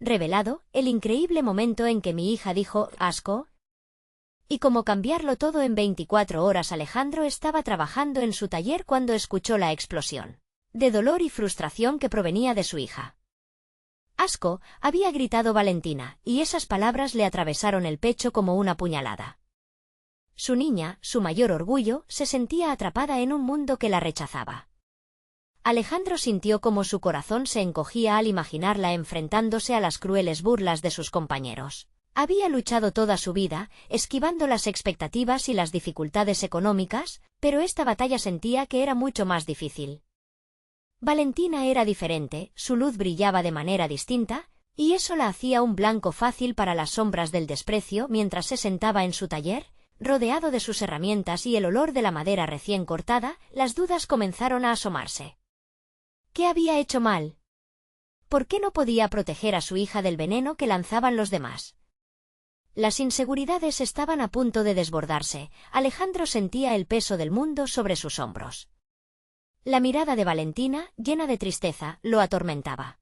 revelado el increíble momento en que mi hija dijo «asco». Y como cambiarlo todo en 24 horas. Alejandro estaba trabajando en su taller cuando escuchó la explosión de dolor y frustración que provenía de su hija. «Asco», había gritado Valentina, y esas palabras le atravesaron el pecho como una puñalada. Su niña, su mayor orgullo, se sentía atrapada en un mundo que la rechazaba. Alejandro sintió como su corazón se encogía al imaginarla enfrentándose a las crueles burlas de sus compañeros. Había luchado toda su vida, esquivando las expectativas y las dificultades económicas, pero esta batalla sentía que era mucho más difícil. Valentina era diferente, su luz brillaba de manera distinta, y eso la hacía un blanco fácil para las sombras del desprecio mientras se sentaba en su taller, rodeado de sus herramientas y el olor de la madera recién cortada. Las dudas comenzaron a asomarse. ¿Qué había hecho mal? ¿Por qué no podía proteger a su hija del veneno que lanzaban los demás? Las inseguridades estaban a punto de desbordarse. Alejandro sentía el peso del mundo sobre sus hombros. La mirada de Valentina, llena de tristeza, lo atormentaba.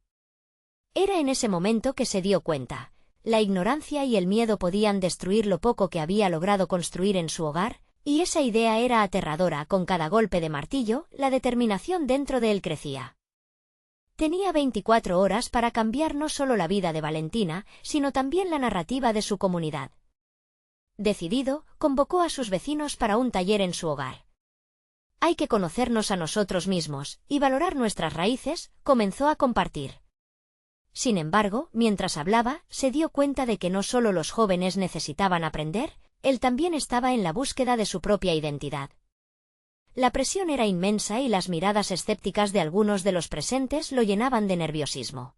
Era en ese momento que se dio cuenta. La ignorancia y el miedo podían destruir lo poco que había logrado construir en su hogar, y esa idea era aterradora. Con cada golpe de martillo, la determinación dentro de él crecía. Tenía 24 horas para cambiar no solo la vida de Valentina, sino también la narrativa de su comunidad. Decidido, convocó a sus vecinos para un taller en su hogar. «Hay que conocernos a nosotros mismos y valorar nuestras raíces», comenzó a compartir. Sin embargo, mientras hablaba, se dio cuenta de que no solo los jóvenes necesitaban aprender, él también estaba en la búsqueda de su propia identidad. La presión era inmensa y las miradas escépticas de algunos de los presentes lo llenaban de nerviosismo.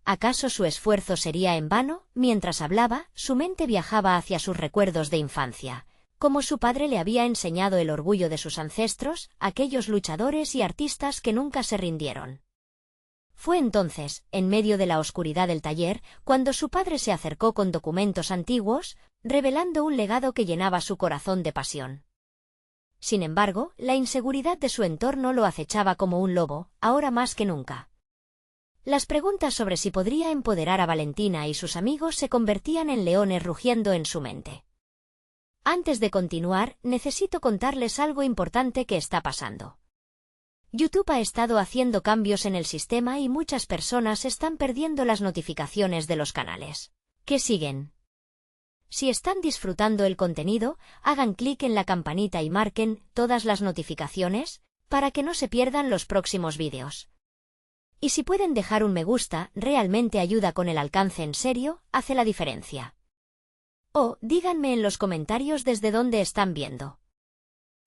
¿Acaso su esfuerzo sería en vano? Mientras hablaba, su mente viajaba hacia sus recuerdos de infancia, como su padre le había enseñado el orgullo de sus ancestros, aquellos luchadores y artistas que nunca se rindieron. Fue entonces, en medio de la oscuridad del taller, cuando su padre se acercó con documentos antiguos, revelando un legado que llenaba su corazón de pasión. Sin embargo, la inseguridad de su entorno lo acechaba como un lobo, ahora más que nunca. Las preguntas sobre si podría empoderar a Valentina y sus amigos se convertían en leones rugiendo en su mente. Antes de continuar, necesito contarles algo importante que está pasando. YouTube ha estado haciendo cambios en el sistema y muchas personas están perdiendo las notificaciones de los canales que siguen. Si están disfrutando el contenido, hagan clic en la campanita y marquen todas las notificaciones para que no se pierdan los próximos vídeos. Y si pueden dejar un me gusta, realmente ayuda con el alcance. En serio, hace la diferencia. O díganme en los comentarios desde dónde están viendo.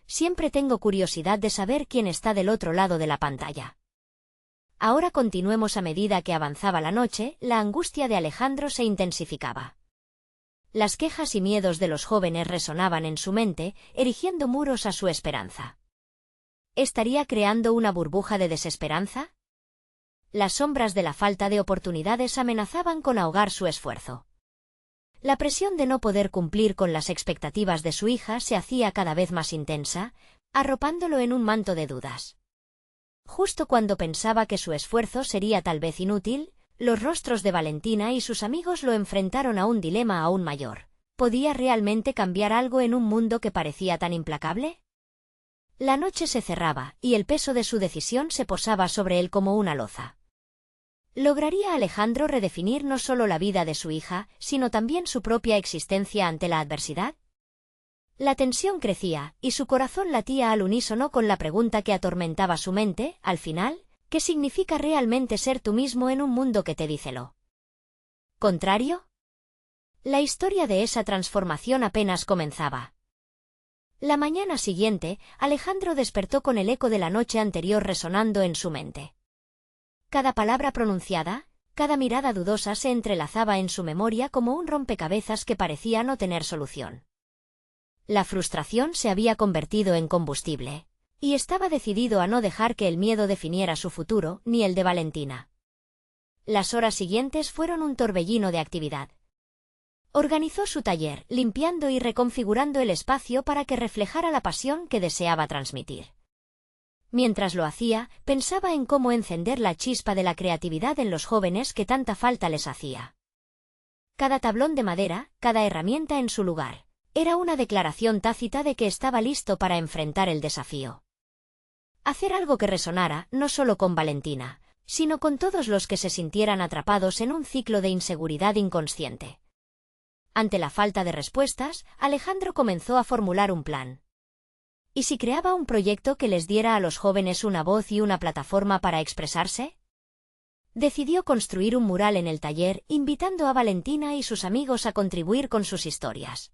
Siempre tengo curiosidad de saber quién está del otro lado de la pantalla. Ahora continuemos. A medida que avanzaba la noche, la angustia de Alejandro se intensificaba. Las quejas y miedos de los jóvenes resonaban en su mente, erigiendo muros a su esperanza. ¿Estaría creando una burbuja de desesperanza? Las sombras de la falta de oportunidades amenazaban con ahogar su esfuerzo. La presión de no poder cumplir con las expectativas de su hija se hacía cada vez más intensa, arropándolo en un manto de dudas. Justo cuando pensaba que su esfuerzo sería tal vez inútil, los rostros de Valentina y sus amigos lo enfrentaron a un dilema aún mayor. ¿Podía realmente cambiar algo en un mundo que parecía tan implacable? La noche se cerraba, y el peso de su decisión se posaba sobre él como una loza. ¿Lograría Alejandro redefinir no solo la vida de su hija, sino también su propia existencia ante la adversidad? La tensión crecía, y su corazón latía al unísono con la pregunta que atormentaba su mente. Al final, ¿qué significa realmente ser tú mismo en un mundo que te dice lo contrario? La historia de esa transformación apenas comenzaba. La mañana siguiente, Alejandro despertó con el eco de la noche anterior resonando en su mente. Cada palabra pronunciada, cada mirada dudosa se entrelazaba en su memoria como un rompecabezas que parecía no tener solución. La frustración se había convertido en combustible, y estaba decidido a no dejar que el miedo definiera su futuro, ni el de Valentina. Las horas siguientes fueron un torbellino de actividad. Organizó su taller, limpiando y reconfigurando el espacio para que reflejara la pasión que deseaba transmitir. Mientras lo hacía, pensaba en cómo encender la chispa de la creatividad en los jóvenes que tanta falta les hacía. Cada tablón de madera, cada herramienta en su lugar, era una declaración tácita de que estaba listo para enfrentar el desafío. Hacer algo que resonara, no solo con Valentina, sino con todos los que se sintieran atrapados en un ciclo de inseguridad inconsciente. Ante la falta de respuestas, Alejandro comenzó a formular un plan. ¿Y si creaba un proyecto que les diera a los jóvenes una voz y una plataforma para expresarse? Decidió construir un mural en el taller, invitando a Valentina y sus amigos a contribuir con sus historias.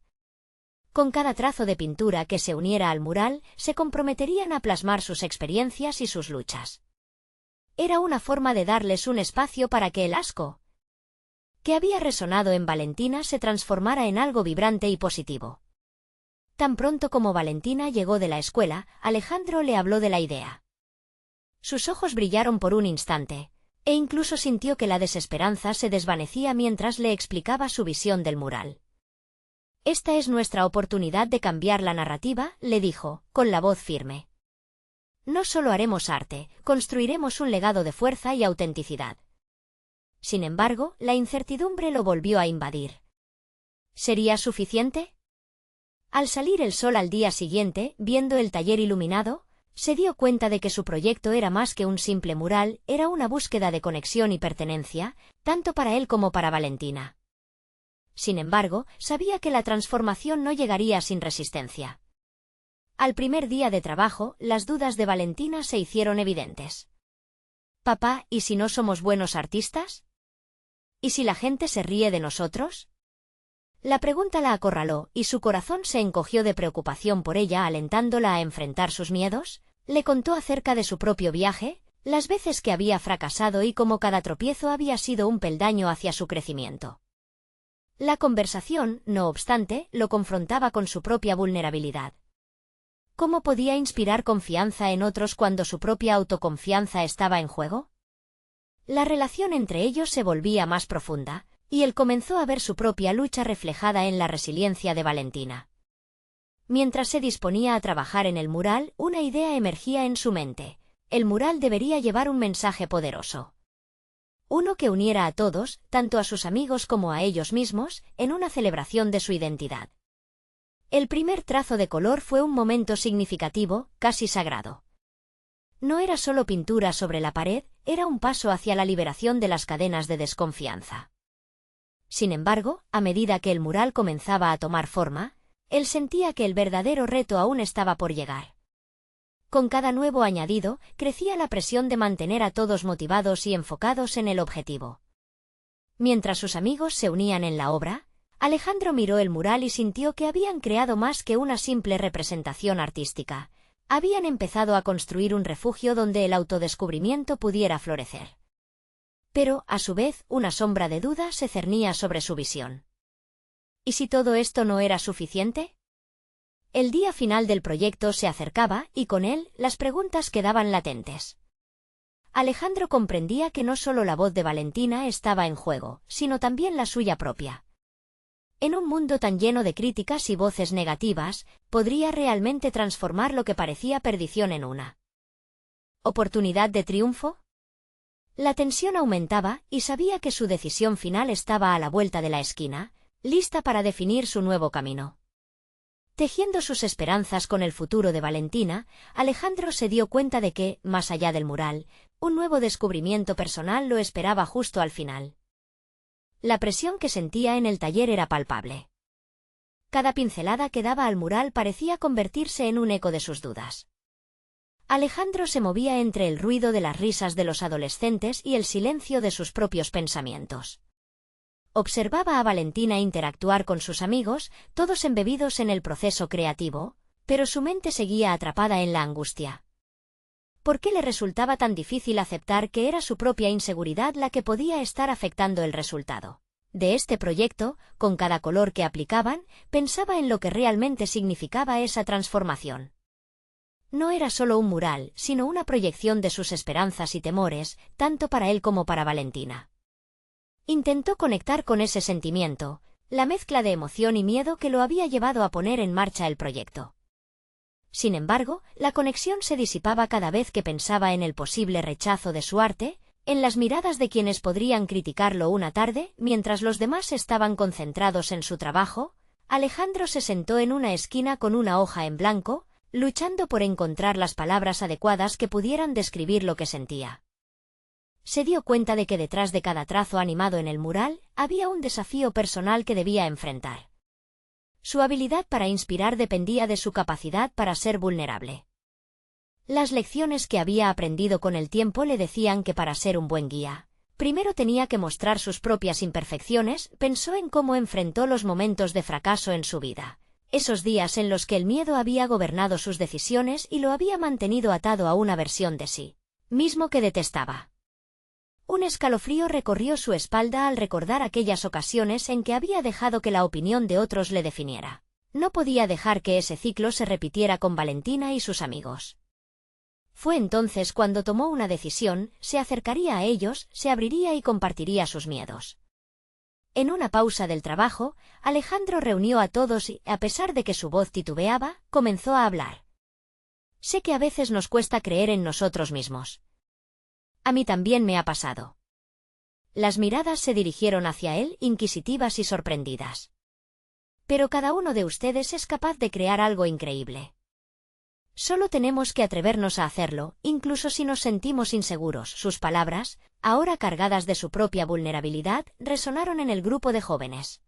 Con cada trazo de pintura que se uniera al mural, se comprometerían a plasmar sus experiencias y sus luchas. Era una forma de darles un espacio para que el asco que había resonado en Valentina se transformara en algo vibrante y positivo. Tan pronto como Valentina llegó de la escuela, Alejandro le habló de la idea. Sus ojos brillaron por un instante, e incluso sintió que la desesperanza se desvanecía mientras le explicaba su visión del mural. «Esta es nuestra oportunidad de cambiar la narrativa», le dijo, con la voz firme. «No solo haremos arte, construiremos un legado de fuerza y autenticidad». Sin embargo, la incertidumbre lo volvió a invadir. ¿Sería suficiente? Al salir el sol al día siguiente, viendo el taller iluminado, se dio cuenta de que su proyecto era más que un simple mural, era una búsqueda de conexión y pertenencia, tanto para él como para Valentina. Sin embargo, sabía que la transformación no llegaría sin resistencia. Al primer día de trabajo, las dudas de Valentina se hicieron evidentes. «Papá, ¿y si no somos buenos artistas? ¿Y si la gente se ríe de nosotros?». La pregunta la acorraló, y su corazón se encogió de preocupación por ella, alentándola a enfrentar sus miedos. Le contó acerca de su propio viaje, las veces que había fracasado y cómo cada tropiezo había sido un peldaño hacia su crecimiento. La conversación, no obstante, lo confrontaba con su propia vulnerabilidad. ¿Cómo podía inspirar confianza en otros cuando su propia autoconfianza estaba en juego? La relación entre ellos se volvía más profunda, y él comenzó a ver su propia lucha reflejada en la resiliencia de Valentina. Mientras se disponía a trabajar en el mural, una idea emergía en su mente. El mural debería llevar un mensaje poderoso. Uno que uniera a todos, tanto a sus amigos como a ellos mismos, en una celebración de su identidad. El primer trazo de color fue un momento significativo, casi sagrado. No era solo pintura sobre la pared, era un paso hacia la liberación de las cadenas de desconfianza. Sin embargo, a medida que el mural comenzaba a tomar forma, él sentía que el verdadero reto aún estaba por llegar. Con cada nuevo añadido, crecía la presión de mantener a todos motivados y enfocados en el objetivo. Mientras sus amigos se unían en la obra, Alejandro miró el mural y sintió que habían creado más que una simple representación artística. Habían empezado a construir un refugio donde el autodescubrimiento pudiera florecer. Pero, a su vez, una sombra de duda se cernía sobre su visión. ¿Y si todo esto no era suficiente? El día final del proyecto se acercaba, y con él, las preguntas quedaban latentes. Alejandro comprendía que no solo la voz de Valentina estaba en juego, sino también la suya propia. En un mundo tan lleno de críticas y voces negativas, ¿podría realmente transformar lo que parecía perdición en una oportunidad de triunfo? La tensión aumentaba, y sabía que su decisión final estaba a la vuelta de la esquina, lista para definir su nuevo camino. Tejiendo sus esperanzas con el futuro de Valentina, Alejandro se dio cuenta de que, más allá del mural, un nuevo descubrimiento personal lo esperaba justo al final. La presión que sentía en el taller era palpable. Cada pincelada que daba al mural parecía convertirse en un eco de sus dudas. Alejandro se movía entre el ruido de las risas de los adolescentes y el silencio de sus propios pensamientos. Observaba a Valentina interactuar con sus amigos, todos embebidos en el proceso creativo, pero su mente seguía atrapada en la angustia. ¿Por qué le resultaba tan difícil aceptar que era su propia inseguridad la que podía estar afectando el resultado de este proyecto? Con cada color que aplicaban, pensaba en lo que realmente significaba esa transformación. No era solo un mural, sino una proyección de sus esperanzas y temores, tanto para él como para Valentina. Intentó conectar con ese sentimiento, la mezcla de emoción y miedo que lo había llevado a poner en marcha el proyecto. Sin embargo, la conexión se disipaba cada vez que pensaba en el posible rechazo de su arte, en las miradas de quienes podrían criticarlo una tarde, mientras los demás estaban concentrados en su trabajo. Alejandro se sentó en una esquina con una hoja en blanco, luchando por encontrar las palabras adecuadas que pudieran describir lo que sentía. Se dio cuenta de que detrás de cada trazo animado en el mural, había un desafío personal que debía enfrentar. Su habilidad para inspirar dependía de su capacidad para ser vulnerable. Las lecciones que había aprendido con el tiempo le decían que para ser un buen guía, primero tenía que mostrar sus propias imperfecciones. Pensó en cómo enfrentó los momentos de fracaso en su vida, esos días en los que el miedo había gobernado sus decisiones y lo había mantenido atado a una versión de sí mismo que detestaba. Un escalofrío recorrió su espalda al recordar aquellas ocasiones en que había dejado que la opinión de otros le definiera. No podía dejar que ese ciclo se repitiera con Valentina y sus amigos. Fue entonces cuando tomó una decisión: se acercaría a ellos, se abriría y compartiría sus miedos. En una pausa del trabajo, Alejandro reunió a todos y, a pesar de que su voz titubeaba, comenzó a hablar. Sé que a veces nos cuesta creer en nosotros mismos. A mí también me ha pasado. Las miradas se dirigieron hacia él, inquisitivas y sorprendidas. Pero cada uno de ustedes es capaz de crear algo increíble. Solo tenemos que atrevernos a hacerlo, incluso si nos sentimos inseguros. Sus palabras, ahora cargadas de su propia vulnerabilidad, resonaron en el grupo de jóvenes.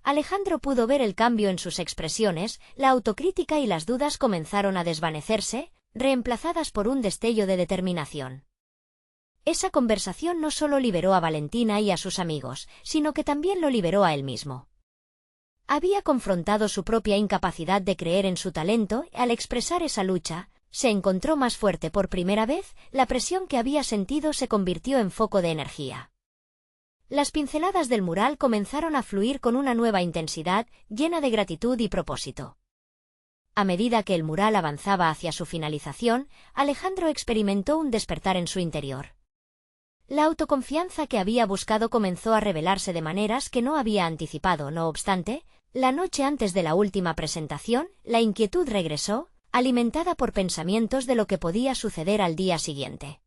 Alejandro pudo ver el cambio en sus expresiones, la autocrítica y las dudas comenzaron a desvanecerse, reemplazadas por un destello de determinación. Esa conversación no solo liberó a Valentina y a sus amigos, sino que también lo liberó a él mismo. Había confrontado su propia incapacidad de creer en su talento y al expresar esa lucha, se encontró más fuerte por primera vez. La presión que había sentido se convirtió en foco de energía. Las pinceladas del mural comenzaron a fluir con una nueva intensidad, llena de gratitud y propósito. A medida que el mural avanzaba hacia su finalización, Alejandro experimentó un despertar en su interior. La autoconfianza que había buscado comenzó a revelarse de maneras que no había anticipado. No obstante, la noche antes de la última presentación, la inquietud regresó, alimentada por pensamientos de lo que podía suceder al día siguiente.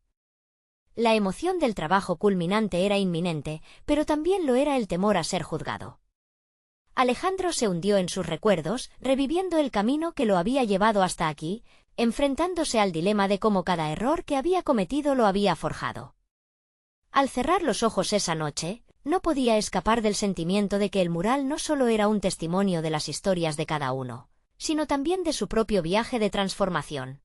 La emoción del trabajo culminante era inminente, pero también lo era el temor a ser juzgado. Alejandro se hundió en sus recuerdos, reviviendo el camino que lo había llevado hasta aquí, enfrentándose al dilema de cómo cada error que había cometido lo había forjado. Al cerrar los ojos esa noche, no podía escapar del sentimiento de que el mural no solo era un testimonio de las historias de cada uno, sino también de su propio viaje de transformación.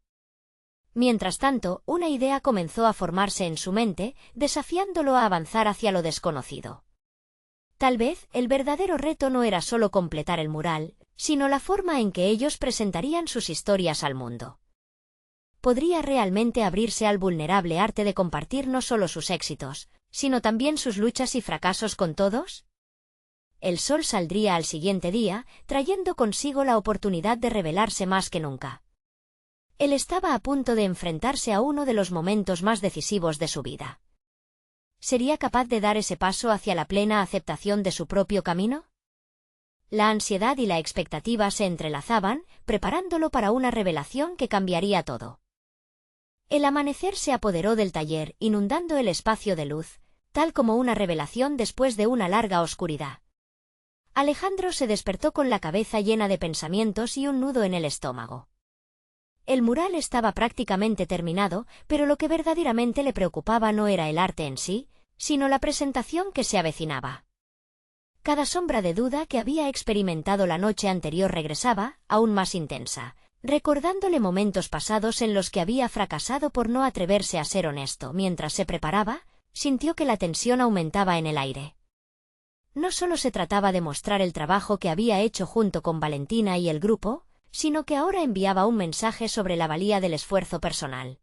Mientras tanto, una idea comenzó a formarse en su mente, desafiándolo a avanzar hacia lo desconocido. Tal vez, el verdadero reto no era solo completar el mural, sino la forma en que ellos presentarían sus historias al mundo. ¿Podría realmente abrirse al vulnerable arte de compartir no solo sus éxitos, sino también sus luchas y fracasos con todos? El sol saldría al siguiente día, trayendo consigo la oportunidad de revelarse más que nunca. Él estaba a punto de enfrentarse a uno de los momentos más decisivos de su vida. ¿Sería capaz de dar ese paso hacia la plena aceptación de su propio camino? La ansiedad y la expectativa se entrelazaban, preparándolo para una revelación que cambiaría todo. El amanecer se apoderó del taller, inundando el espacio de luz, tal como una revelación después de una larga oscuridad. Alejandro se despertó con la cabeza llena de pensamientos y un nudo en el estómago. El mural estaba prácticamente terminado, pero lo que verdaderamente le preocupaba no era el arte en sí, sino la presentación que se avecinaba. Cada sombra de duda que había experimentado la noche anterior regresaba, aún más intensa, recordándole momentos pasados en los que había fracasado por no atreverse a ser honesto. Mientras se preparaba, sintió que la tensión aumentaba en el aire. No solo se trataba de mostrar el trabajo que había hecho junto con Valentina y el grupo, sino que ahora enviaba un mensaje sobre la valía del esfuerzo personal.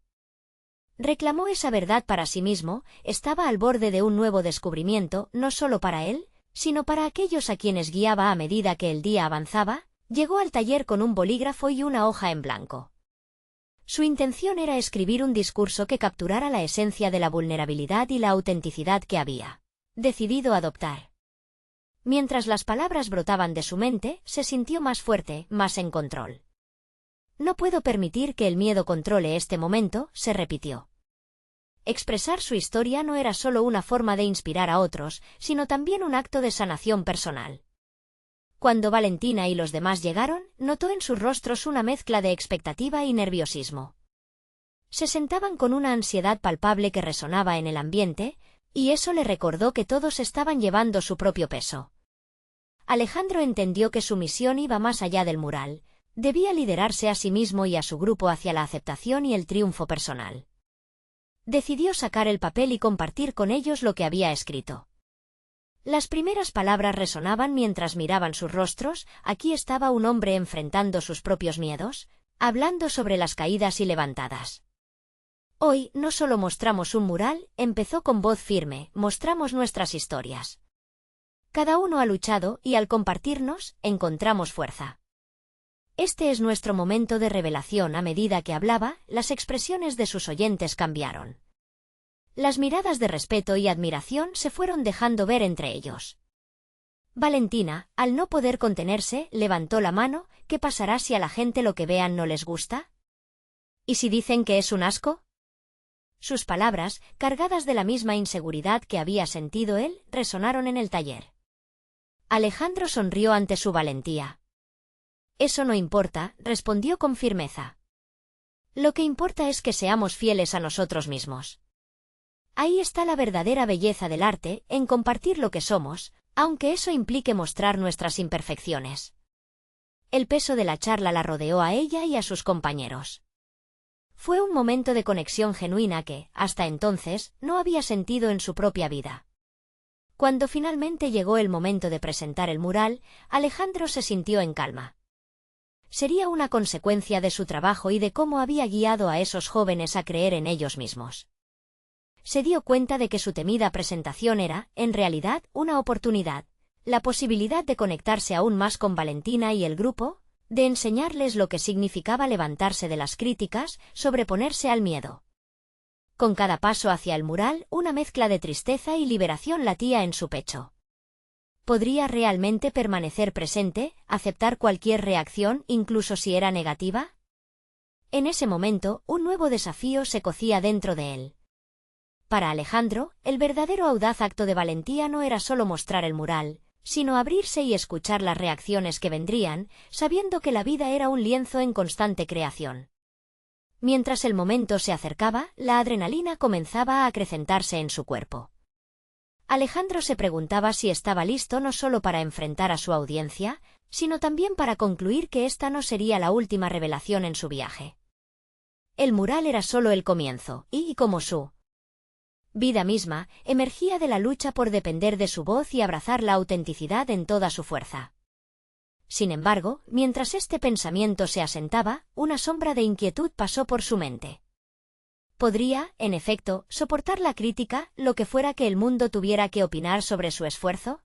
Reclamó esa verdad para sí mismo, estaba al borde de un nuevo descubrimiento, no solo para él, sino para aquellos a quienes guiaba a medida que el día avanzaba. Llegó al taller con un bolígrafo y una hoja en blanco. Su intención era escribir un discurso que capturara la esencia de la vulnerabilidad y la autenticidad que había decidido adoptar. Mientras las palabras brotaban de su mente, se sintió más fuerte, más en control. No puedo permitir que el miedo controle este momento, se repitió. Expresar su historia no era solo una forma de inspirar a otros, sino también un acto de sanación personal. Cuando Valentina y los demás llegaron, notó en sus rostros una mezcla de expectativa y nerviosismo. Se sentaban con una ansiedad palpable que resonaba en el ambiente, y eso le recordó que todos estaban llevando su propio peso. Alejandro entendió que su misión iba más allá del mural, debía liderarse a sí mismo y a su grupo hacia la aceptación y el triunfo personal. Decidió sacar el papel y compartir con ellos lo que había escrito. Las primeras palabras resonaban mientras miraban sus rostros. Aquí estaba un hombre enfrentando sus propios miedos, hablando sobre las caídas y levantadas. Hoy no solo mostramos un mural, empezó con voz firme, mostramos nuestras historias. Cada uno ha luchado y al compartirnos, encontramos fuerza. Este es nuestro momento de revelación. A medida que hablaba, las expresiones de sus oyentes cambiaron. Las miradas de respeto y admiración se fueron dejando ver entre ellos. Valentina, al no poder contenerse, levantó la mano. ¿Qué pasará si a la gente lo que vean no les gusta? ¿Y si dicen que es un asco? Sus palabras, cargadas de la misma inseguridad que había sentido él, resonaron en el taller. Alejandro sonrió ante su valentía. Eso no importa, respondió con firmeza. Lo que importa es que seamos fieles a nosotros mismos. Ahí está la verdadera belleza del arte, en compartir lo que somos, aunque eso implique mostrar nuestras imperfecciones. El peso de la charla la rodeó a ella y a sus compañeros. Fue un momento de conexión genuina que, hasta entonces, no había sentido en su propia vida. Cuando finalmente llegó el momento de presentar el mural, Alejandro se sintió en calma. Sería una consecuencia de su trabajo y de cómo había guiado a esos jóvenes a creer en ellos mismos. Se dio cuenta de que su temida presentación era, en realidad, una oportunidad, la posibilidad de conectarse aún más con Valentina y el grupo, de enseñarles lo que significaba levantarse de las críticas, sobreponerse al miedo. Con cada paso hacia el mural, una mezcla de tristeza y liberación latía en su pecho. ¿Podría realmente permanecer presente, aceptar cualquier reacción, incluso si era negativa? En ese momento, un nuevo desafío se cocía dentro de él. Para Alejandro, el verdadero audaz acto de valentía no era solo mostrar el mural, sino abrirse y escuchar las reacciones que vendrían, sabiendo que la vida era un lienzo en constante creación. Mientras el momento se acercaba, la adrenalina comenzaba a acrecentarse en su cuerpo. Alejandro se preguntaba si estaba listo no solo para enfrentar a su audiencia, sino también para concluir que esta no sería la última revelación en su viaje. El mural era solo el comienzo, y como su vida misma, emergía de la lucha por depender de su voz y abrazar la autenticidad en toda su fuerza. Sin embargo, mientras este pensamiento se asentaba, una sombra de inquietud pasó por su mente. ¿Podría, en efecto, soportar la crítica, lo que fuera que el mundo tuviera que opinar sobre su esfuerzo?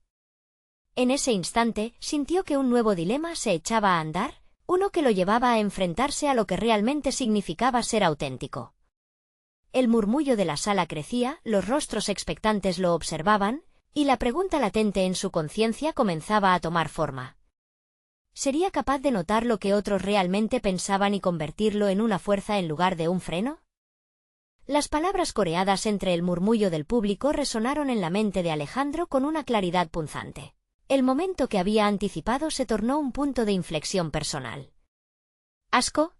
En ese instante, sintió que un nuevo dilema se echaba a andar, uno que lo llevaba a enfrentarse a lo que realmente significaba ser auténtico. El murmullo de la sala crecía, los rostros expectantes lo observaban, y la pregunta latente en su conciencia comenzaba a tomar forma. ¿Sería capaz de notar lo que otros realmente pensaban y convertirlo en una fuerza en lugar de un freno? Las palabras coreadas entre el murmullo del público resonaron en la mente de Alejandro con una claridad punzante. El momento que había anticipado se tornó un punto de inflexión personal. ¿Asco?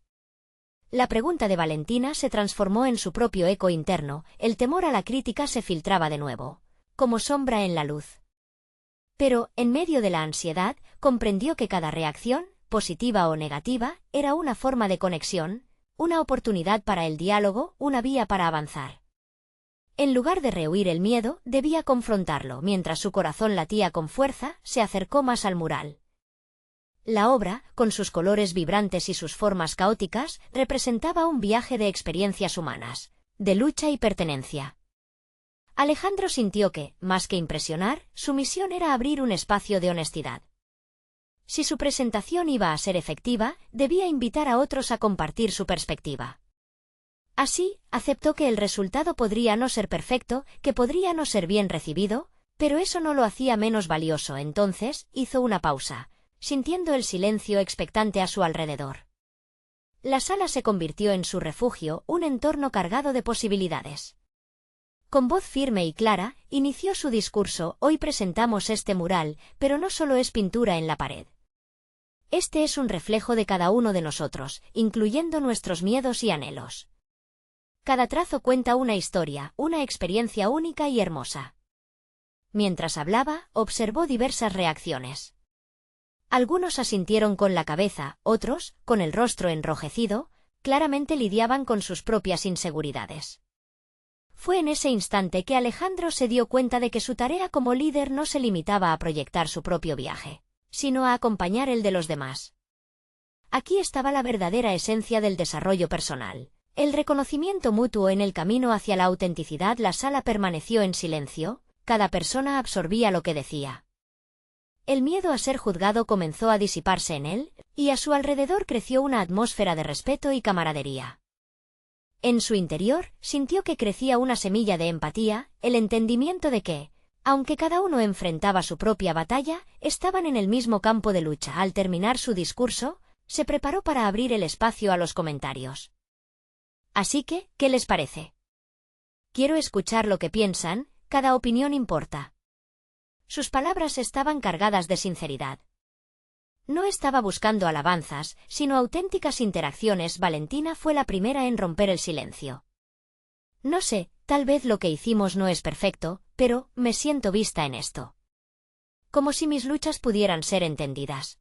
La pregunta de Valentina se transformó en su propio eco interno, el temor a la crítica se filtraba de nuevo, como sombra en la luz. Pero, en medio de la ansiedad, comprendió que cada reacción, positiva o negativa, era una forma de conexión, una oportunidad para el diálogo, una vía para avanzar. En lugar de rehuir el miedo, debía confrontarlo. Mientras su corazón latía con fuerza, se acercó más al mural. La obra, con sus colores vibrantes y sus formas caóticas, representaba un viaje de experiencias humanas, de lucha y pertenencia. Alejandro sintió que, más que impresionar, su misión era abrir un espacio de honestidad. Si su presentación iba a ser efectiva, debía invitar a otros a compartir su perspectiva. Así, aceptó que el resultado podría no ser perfecto, que podría no ser bien recibido, pero eso no lo hacía menos valioso. Entonces, hizo una pausa, sintiendo el silencio expectante a su alrededor. La sala se convirtió en su refugio, un entorno cargado de posibilidades. Con voz firme y clara, inició su discurso: hoy presentamos este mural, pero no solo es pintura en la pared. Este es un reflejo de cada uno de nosotros, incluyendo nuestros miedos y anhelos. Cada trazo cuenta una historia, una experiencia única y hermosa. Mientras hablaba, observó diversas reacciones. Algunos asintieron con la cabeza, otros, con el rostro enrojecido, claramente lidiaban con sus propias inseguridades. Fue en ese instante que Alejandro se dio cuenta de que su tarea como líder no se limitaba a proyectar su propio viaje, sino a acompañar el de los demás. Aquí estaba la verdadera esencia del desarrollo personal, el reconocimiento mutuo en el camino hacia la autenticidad. La sala permaneció en silencio, cada persona absorbía lo que decía. El miedo a ser juzgado comenzó a disiparse en él, y a su alrededor creció una atmósfera de respeto y camaradería. En su interior, sintió que crecía una semilla de empatía, el entendimiento de que, aunque cada uno enfrentaba su propia batalla, estaban en el mismo campo de lucha. Al terminar su discurso, se preparó para abrir el espacio a los comentarios. Así que, ¿qué les parece? Quiero escuchar lo que piensan, cada opinión importa. Sus palabras estaban cargadas de sinceridad. No estaba buscando alabanzas, sino auténticas interacciones. Valentina fue la primera en romper el silencio. No sé, tal vez lo que hicimos no es perfecto, pero me siento vista en esto. Como si mis luchas pudieran ser entendidas.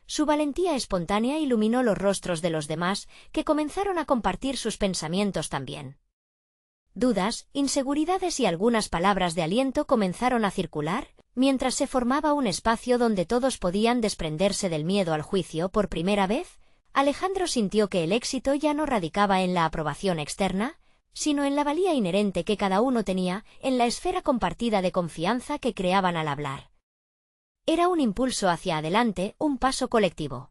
Su valentía espontánea iluminó los rostros de los demás, que comenzaron a compartir sus pensamientos también. Dudas, inseguridades y algunas palabras de aliento comenzaron a circular, mientras se formaba un espacio donde todos podían desprenderse del miedo al juicio. Por primera vez, Alejandro sintió que el éxito ya no radicaba en la aprobación externa, sino en la valía inherente que cada uno tenía, en la esfera compartida de confianza que creaban al hablar. Era un impulso hacia adelante, un paso colectivo.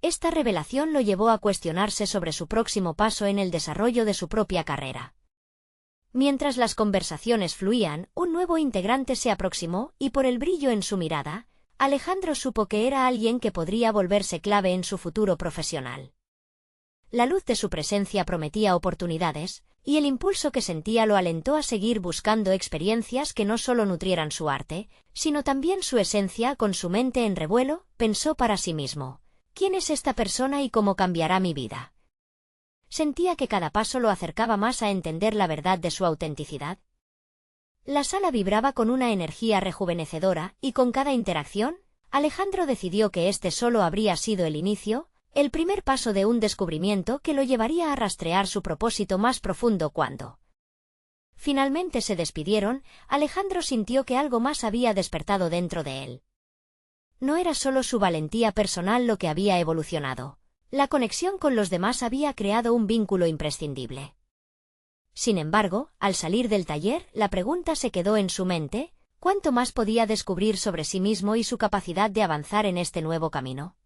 Esta revelación lo llevó a cuestionarse sobre su próximo paso en el desarrollo de su propia carrera. Mientras las conversaciones fluían, un nuevo integrante se aproximó, y por el brillo en su mirada, Alejandro supo que era alguien que podría volverse clave en su futuro profesional. La luz de su presencia prometía oportunidades, y el impulso que sentía lo alentó a seguir buscando experiencias que no solo nutrieran su arte, sino también su esencia. Con su mente en revuelo, pensó para sí mismo: ¿quién es esta persona y cómo cambiará mi vida? Sentía que cada paso lo acercaba más a entender la verdad de su autenticidad. La sala vibraba con una energía rejuvenecedora, y con cada interacción, Alejandro decidió que este solo habría sido el inicio, el primer paso de un descubrimiento que lo llevaría a rastrear su propósito más profundo. Cuando finalmente se despidieron, Alejandro sintió que algo más había despertado dentro de él. No era solo su valentía personal lo que había evolucionado. La conexión con los demás había creado un vínculo imprescindible. Sin embargo, al salir del taller, la pregunta se quedó en su mente: ¿cuánto más podía descubrir sobre sí mismo y su capacidad de avanzar en este nuevo camino?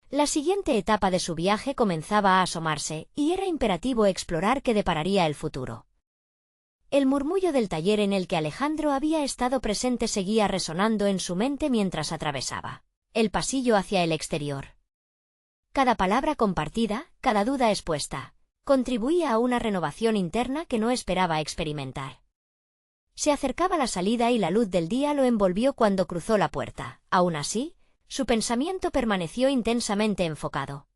La siguiente etapa de su viaje comenzaba a asomarse, y era imperativo explorar qué depararía el futuro. El murmullo del taller en el que Alejandro había estado presente seguía resonando en su mente mientras atravesaba el pasillo hacia el exterior. Cada palabra compartida, cada duda expuesta, contribuía a una renovación interna que no esperaba experimentar. Se acercaba la salida y la luz del día lo envolvió cuando cruzó la puerta. Aún así, su pensamiento permaneció intensamente enfocado.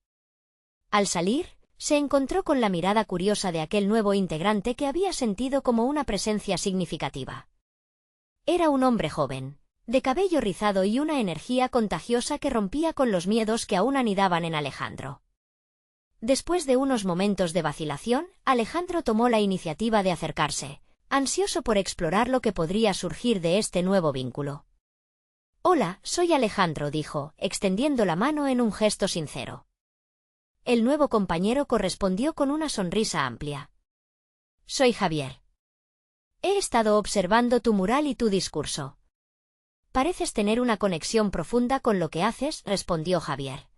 Al salir, se encontró con la mirada curiosa de aquel nuevo integrante que había sentido como una presencia significativa. Era un hombre joven, de cabello rizado y una energía contagiosa que rompía con los miedos que aún anidaban en Alejandro. Después de unos momentos de vacilación, Alejandro tomó la iniciativa de acercarse, ansioso por explorar lo que podría surgir de este nuevo vínculo. «Hola, soy Alejandro», dijo, extendiendo la mano en un gesto sincero. El nuevo compañero correspondió con una sonrisa amplia. «Soy Javier. He estado observando tu mural y tu discurso. Pareces tener una conexión profunda con lo que haces», respondió Javier.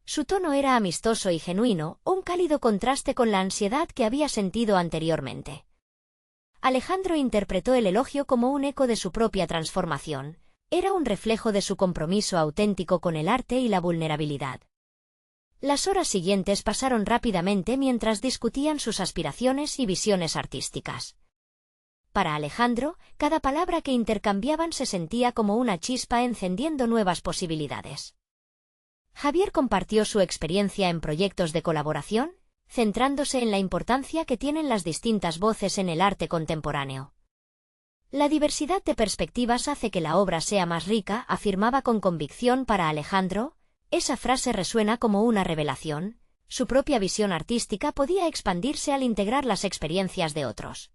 Su tono era amistoso y genuino, un cálido contraste con la ansiedad que había sentido anteriormente. Alejandro interpretó el elogio como un eco de su propia transformación. Era un reflejo de su compromiso auténtico con el arte y la vulnerabilidad. Las horas siguientes pasaron rápidamente mientras discutían sus aspiraciones y visiones artísticas. Para Alejandro, cada palabra que intercambiaban se sentía como una chispa encendiendo nuevas posibilidades. Javier compartió su experiencia en proyectos de colaboración, centrándose en la importancia que tienen las distintas voces en el arte contemporáneo. La diversidad de perspectivas hace que la obra sea más rica, afirmaba con convicción para Alejandro. Esa frase resuena como una revelación. Su propia visión artística podía expandirse al integrar las experiencias de otros.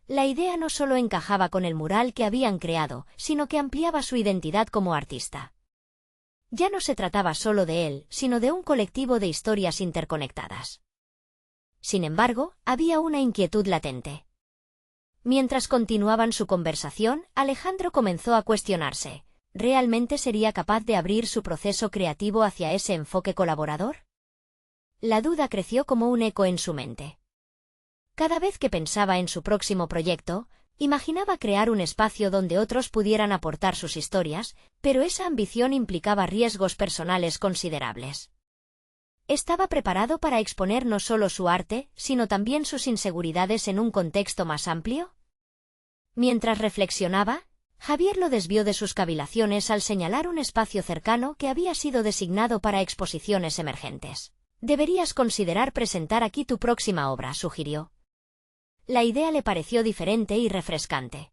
La idea no solo encajaba con el mural que habían creado, sino que ampliaba su identidad como artista. Ya no se trataba solo de él, sino de un colectivo de historias interconectadas. Sin embargo, había una inquietud latente. Mientras continuaban su conversación, Alejandro comenzó a cuestionarse. ¿Realmente sería capaz de abrir su proceso creativo hacia ese enfoque colaborador? La duda creció como un eco en su mente. Cada vez que pensaba en su próximo proyecto, imaginaba crear un espacio donde otros pudieran aportar sus historias, pero esa ambición implicaba riesgos personales considerables. ¿Estaba preparado para exponer no solo su arte, sino también sus inseguridades en un contexto más amplio? Mientras reflexionaba, Javier lo desvió de sus cavilaciones al señalar un espacio cercano que había sido designado para exposiciones emergentes. Deberías considerar presentar aquí tu próxima obra, sugirió. La idea le pareció diferente y refrescante.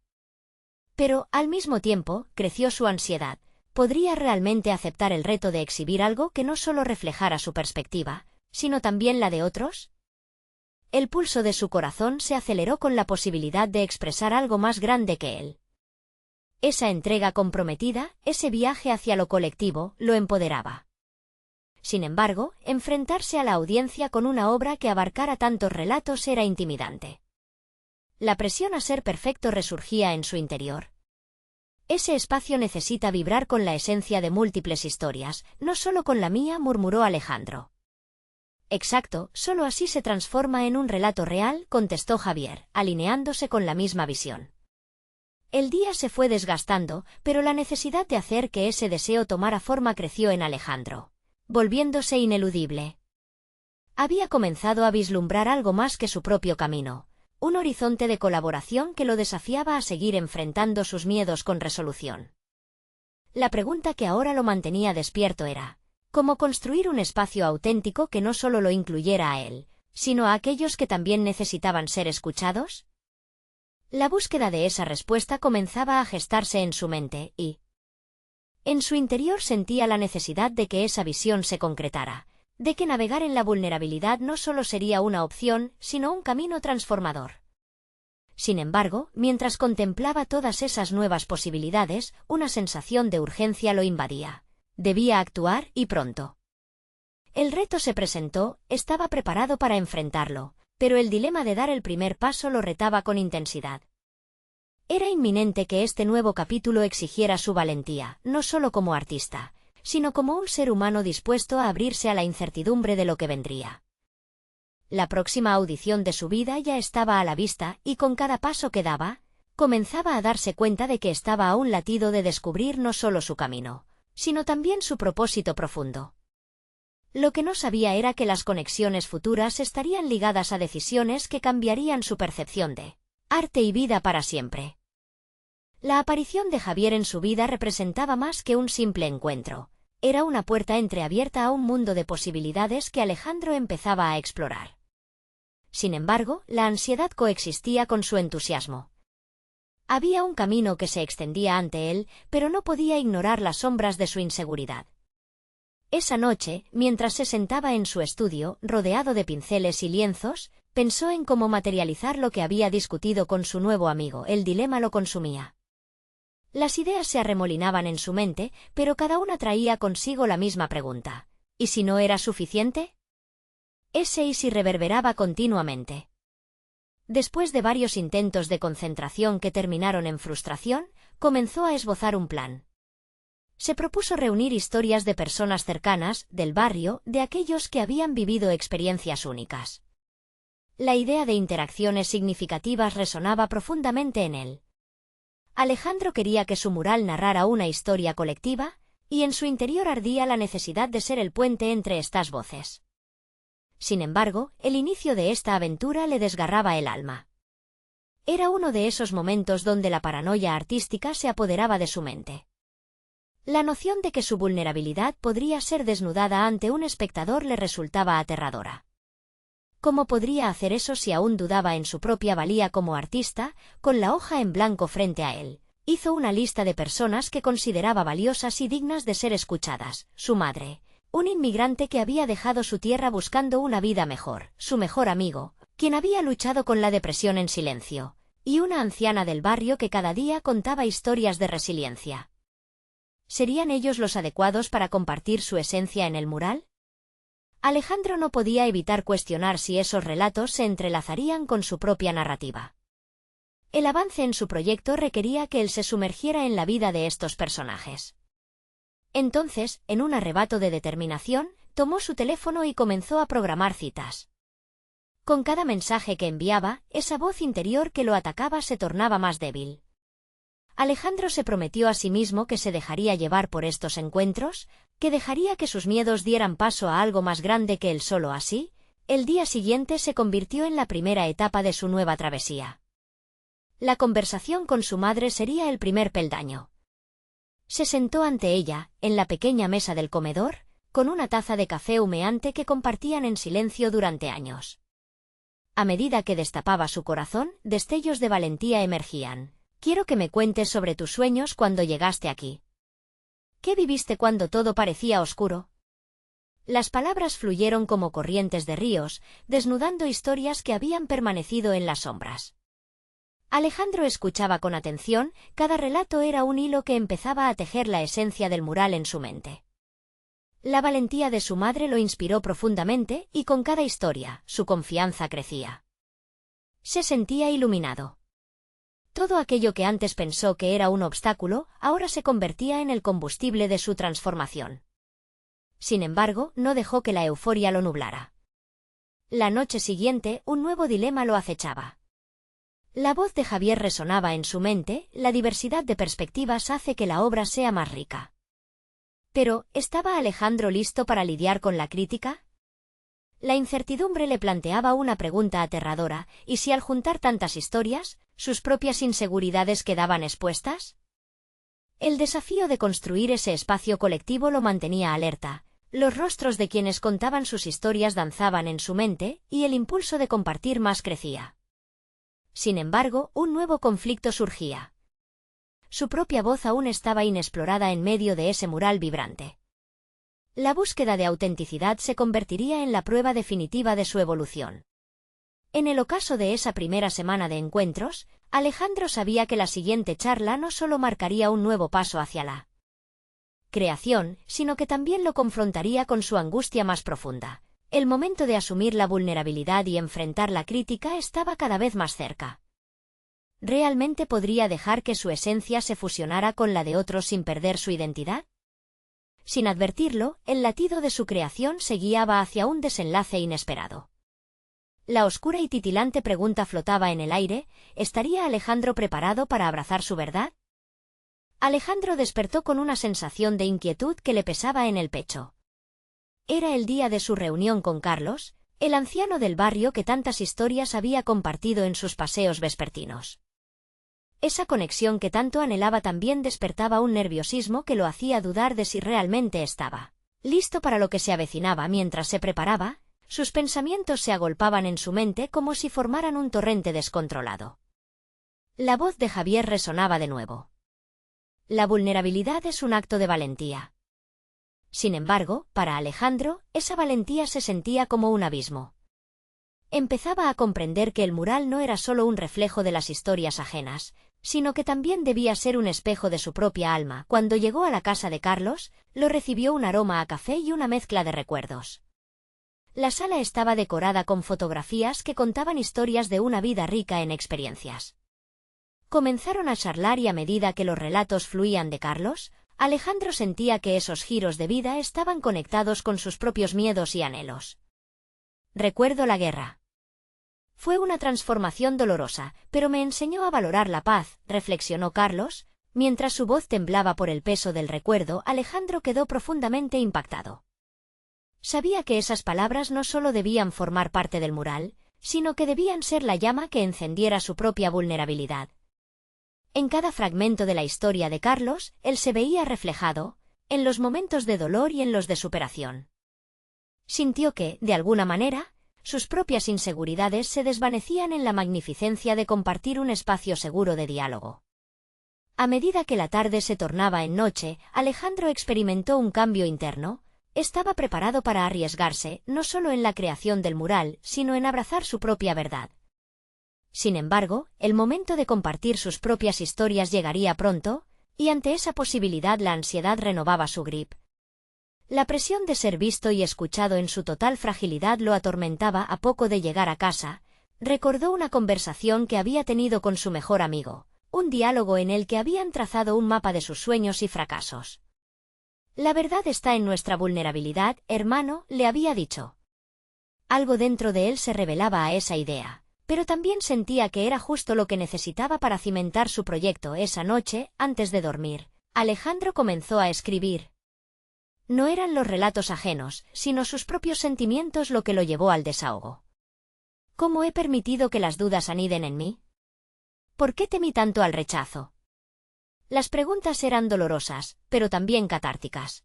Pero, al mismo tiempo, creció su ansiedad. ¿Podría realmente aceptar el reto de exhibir algo que no solo reflejara su perspectiva, sino también la de otros? El pulso de su corazón se aceleró con la posibilidad de expresar algo más grande que él. Esa entrega comprometida, ese viaje hacia lo colectivo, lo empoderaba. Sin embargo, enfrentarse a la audiencia con una obra que abarcara tantos relatos era intimidante. La presión a ser perfecto resurgía en su interior. Ese espacio necesita vibrar con la esencia de múltiples historias, no solo con la mía, murmuró Alejandro. Exacto, solo así se transforma en un relato real, contestó Javier, alineándose con la misma visión. El día se fue desgastando, pero la necesidad de hacer que ese deseo tomara forma creció en Alejandro, volviéndose ineludible. Había comenzado a vislumbrar algo más que su propio camino, un horizonte de colaboración que lo desafiaba a seguir enfrentando sus miedos con resolución. La pregunta que ahora lo mantenía despierto era, ¿cómo construir un espacio auténtico que no solo lo incluyera a él, sino a aquellos que también necesitaban ser escuchados? La búsqueda de esa respuesta comenzaba a gestarse en su mente y, en su interior sentía la necesidad de que esa visión se concretara, de que navegar en la vulnerabilidad no solo sería una opción, sino un camino transformador. Sin embargo, mientras contemplaba todas esas nuevas posibilidades, una sensación de urgencia lo invadía. Debía actuar y pronto. El reto se presentó, estaba preparado para enfrentarlo, pero el dilema de dar el primer paso lo retaba con intensidad. Era inminente que este nuevo capítulo exigiera su valentía, no solo como artista, sino como un ser humano dispuesto a abrirse a la incertidumbre de lo que vendría. La próxima audición de su vida ya estaba a la vista y con cada paso que daba, comenzaba a darse cuenta de que estaba a un latido de descubrir no solo su camino, sino también su propósito profundo. Lo que no sabía era que las conexiones futuras estarían ligadas a decisiones que cambiarían su percepción de arte y vida para siempre. La aparición de Javier en su vida representaba más que un simple encuentro. Era una puerta entreabierta a un mundo de posibilidades que Alejandro empezaba a explorar. Sin embargo, la ansiedad coexistía con su entusiasmo. Había un camino que se extendía ante él, pero no podía ignorar las sombras de su inseguridad. Esa noche, mientras se sentaba en su estudio, rodeado de pinceles y lienzos, pensó en cómo materializar lo que había discutido con su nuevo amigo. El dilema lo consumía. Las ideas se arremolinaban en su mente, pero cada una traía consigo la misma pregunta. ¿Y si no era suficiente? Ese y si reverberaba continuamente. Después de varios intentos de concentración que terminaron en frustración, comenzó a esbozar un plan. Se propuso reunir historias de personas cercanas, del barrio, de aquellos que habían vivido experiencias únicas. La idea de interacciones significativas resonaba profundamente en él. Alejandro quería que su mural narrara una historia colectiva, y en su interior ardía la necesidad de ser el puente entre estas voces. Sin embargo, el inicio de esta aventura le desgarraba el alma. Era uno de esos momentos donde la paranoia artística se apoderaba de su mente. La noción de que su vulnerabilidad podría ser desnudada ante un espectador le resultaba aterradora. ¿Cómo podría hacer eso si aún dudaba en su propia valía como artista, con la hoja en blanco frente a él? Hizo una lista de personas que consideraba valiosas y dignas de ser escuchadas: su madre, un inmigrante que había dejado su tierra buscando una vida mejor, su mejor amigo, quien había luchado con la depresión en silencio, y una anciana del barrio que cada día contaba historias de resiliencia. ¿Serían ellos los adecuados para compartir su esencia en el mural? Alejandro no podía evitar cuestionar si esos relatos se entrelazarían con su propia narrativa. El avance en su proyecto requería que él se sumergiera en la vida de estos personajes. Entonces, en un arrebato de determinación, tomó su teléfono y comenzó a programar citas. Con cada mensaje que enviaba, esa voz interior que lo atacaba se tornaba más débil. Alejandro se prometió a sí mismo que se dejaría llevar por estos encuentros, que dejaría que sus miedos dieran paso a algo más grande que él solo. Así, el día siguiente se convirtió en la primera etapa de su nueva travesía. La conversación con su madre sería el primer peldaño. Se sentó ante ella, en la pequeña mesa del comedor, con una taza de café humeante que compartían en silencio durante años. A medida que destapaba su corazón, destellos de valentía emergían. Quiero que me cuentes sobre tus sueños cuando llegaste aquí. ¿Qué viviste cuando todo parecía oscuro? Las palabras fluyeron como corrientes de ríos, desnudando historias que habían permanecido en las sombras. Alejandro escuchaba con atención, cada relato era un hilo que empezaba a tejer la esencia del mural en su mente. La valentía de su madre lo inspiró profundamente, y con cada historia, su confianza crecía. Se sentía iluminado. Todo aquello que antes pensó que era un obstáculo, ahora se convertía en el combustible de su transformación. Sin embargo, no dejó que la euforia lo nublara. La noche siguiente, un nuevo dilema lo acechaba. La voz de Javier resonaba en su mente: la diversidad de perspectivas hace que la obra sea más rica. Pero, ¿estaba Alejandro listo para lidiar con la crítica? La incertidumbre le planteaba una pregunta aterradora: ¿y si al juntar tantas historias, sus propias inseguridades quedaban expuestas? El desafío de construir ese espacio colectivo lo mantenía alerta. Los rostros de quienes contaban sus historias danzaban en su mente, y el impulso de compartir más crecía. Sin embargo, un nuevo conflicto surgía. Su propia voz aún estaba inexplorada en medio de ese mural vibrante. La búsqueda de autenticidad se convertiría en la prueba definitiva de su evolución. En el ocaso de esa primera semana de encuentros, Alejandro sabía que la siguiente charla no solo marcaría un nuevo paso hacia la creación, sino que también lo confrontaría con su angustia más profunda. El momento de asumir la vulnerabilidad y enfrentar la crítica estaba cada vez más cerca. ¿Realmente podría dejar que su esencia se fusionara con la de otros sin perder su identidad? Sin advertirlo, el latido de su creación se guiaba hacia un desenlace inesperado. La oscura y titilante pregunta flotaba en el aire: ¿estaría Alejandro preparado para abrazar su verdad? Alejandro despertó con una sensación de inquietud que le pesaba en el pecho. Era el día de su reunión con Carlos, el anciano del barrio que tantas historias había compartido en sus paseos vespertinos. Esa conexión que tanto anhelaba también despertaba un nerviosismo que lo hacía dudar de si realmente estaba listo para lo que se avecinaba. Mientras se preparaba, sus pensamientos se agolpaban en su mente como si formaran un torrente descontrolado. La voz de Javier resonaba de nuevo. La vulnerabilidad es un acto de valentía. Sin embargo, para Alejandro, esa valentía se sentía como un abismo. Empezaba a comprender que el mural no era solo un reflejo de las historias ajenas, sino que también debía ser un espejo de su propia alma. Cuando llegó a la casa de Carlos, lo recibió un aroma a café y una mezcla de recuerdos. La sala estaba decorada con fotografías que contaban historias de una vida rica en experiencias. Comenzaron a charlar y a medida que los relatos fluían de Carlos, Alejandro sentía que esos giros de vida estaban conectados con sus propios miedos y anhelos. Recuerdo la guerra. Fue una transformación dolorosa, pero me enseñó a valorar la paz, reflexionó Carlos, Mientras su voz temblaba por el peso del recuerdo, Alejandro quedó profundamente impactado. Sabía que esas palabras no solo debían formar parte del mural, sino que debían ser la llama que encendiera su propia vulnerabilidad. En cada fragmento de la historia de Carlos, él se veía reflejado, en los momentos de dolor y en los de superación. Sintió que, de alguna manera, sus propias inseguridades se desvanecían en la magnificencia de compartir un espacio seguro de diálogo. A medida que la tarde se tornaba en noche, Alejandro experimentó un cambio interno. Estaba preparado para arriesgarse, no solo en la creación del mural, sino en abrazar su propia verdad. Sin embargo, el momento de compartir sus propias historias llegaría pronto, y ante esa posibilidad la ansiedad renovaba su grip. La presión de ser visto y escuchado en su total fragilidad lo atormentaba. A poco de llegar a casa, recordó una conversación que había tenido con su mejor amigo, un diálogo en el que habían trazado un mapa de sus sueños y fracasos. La verdad está en nuestra vulnerabilidad, hermano, le había dicho. Algo dentro de él se rebelaba a esa idea, pero también sentía que era justo lo que necesitaba para cimentar su proyecto. Esa noche, antes de dormir, Alejandro comenzó a escribir. No eran los relatos ajenos, sino sus propios sentimientos lo que lo llevó al desahogo. ¿Cómo he permitido que las dudas aniden en mí? ¿Por qué temí tanto al rechazo? Las preguntas eran dolorosas, pero también catárticas.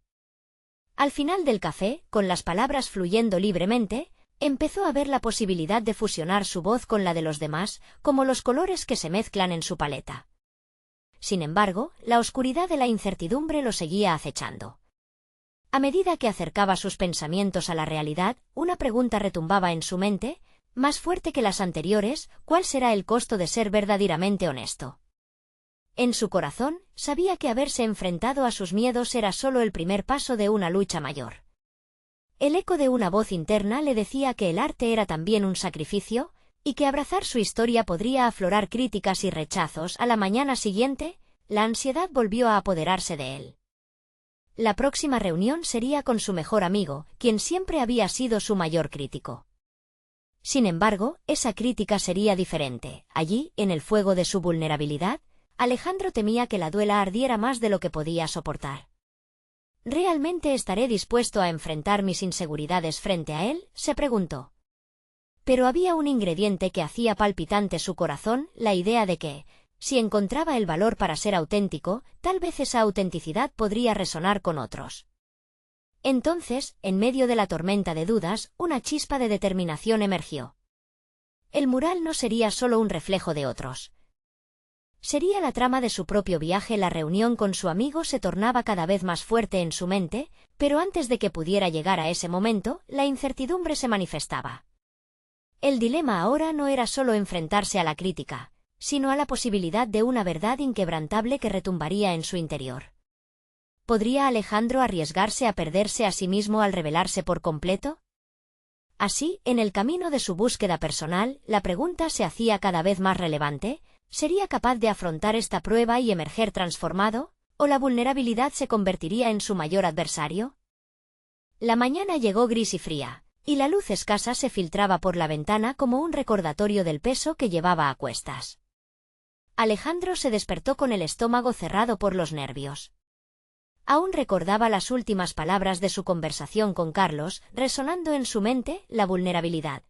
Al final del café, con las palabras fluyendo libremente, empezó a ver la posibilidad de fusionar su voz con la de los demás, como los colores que se mezclan en su paleta. Sin embargo, la oscuridad de la incertidumbre lo seguía acechando. A medida que acercaba sus pensamientos a la realidad, una pregunta retumbaba en su mente, más fuerte que las anteriores: ¿cuál será el costo de ser verdaderamente honesto? En su corazón, sabía que haberse enfrentado a sus miedos era solo el primer paso de una lucha mayor. El eco de una voz interna le decía que el arte era también un sacrificio, y que abrazar su historia podría aflorar críticas y rechazos. A la mañana siguiente, la ansiedad volvió a apoderarse de él. La próxima reunión sería con su mejor amigo, quien siempre había sido su mayor crítico. Sin embargo, esa crítica sería diferente. Allí, en el fuego de su vulnerabilidad, Alejandro temía que la duela ardiera más de lo que podía soportar. ¿Realmente estaré dispuesto a enfrentar mis inseguridades frente a él?, se preguntó. Pero había un ingrediente que hacía palpitante su corazón: la idea de que, si encontraba el valor para ser auténtico, tal vez esa autenticidad podría resonar con otros. Entonces, en medio de la tormenta de dudas, una chispa de determinación emergió. El mural no sería solo un reflejo de otros. Sería la trama de su propio viaje. La reunión con su amigo se tornaba cada vez más fuerte en su mente, pero antes de que pudiera llegar a ese momento, la incertidumbre se manifestaba. El dilema ahora no era solo enfrentarse a la crítica, sino a la posibilidad de una verdad inquebrantable que retumbaría en su interior. ¿Podría Alejandro arriesgarse a perderse a sí mismo al revelarse por completo? Así, en el camino de su búsqueda personal, la pregunta se hacía cada vez más relevante: ¿sería capaz de afrontar esta prueba y emerger transformado, o la vulnerabilidad se convertiría en su mayor adversario? La mañana llegó gris y fría, y la luz escasa se filtraba por la ventana como un recordatorio del peso que llevaba a cuestas. Alejandro se despertó con el estómago cerrado por los nervios. Aún recordaba las últimas palabras de su conversación con Carlos, resonando en su mente: la vulnerabilidad.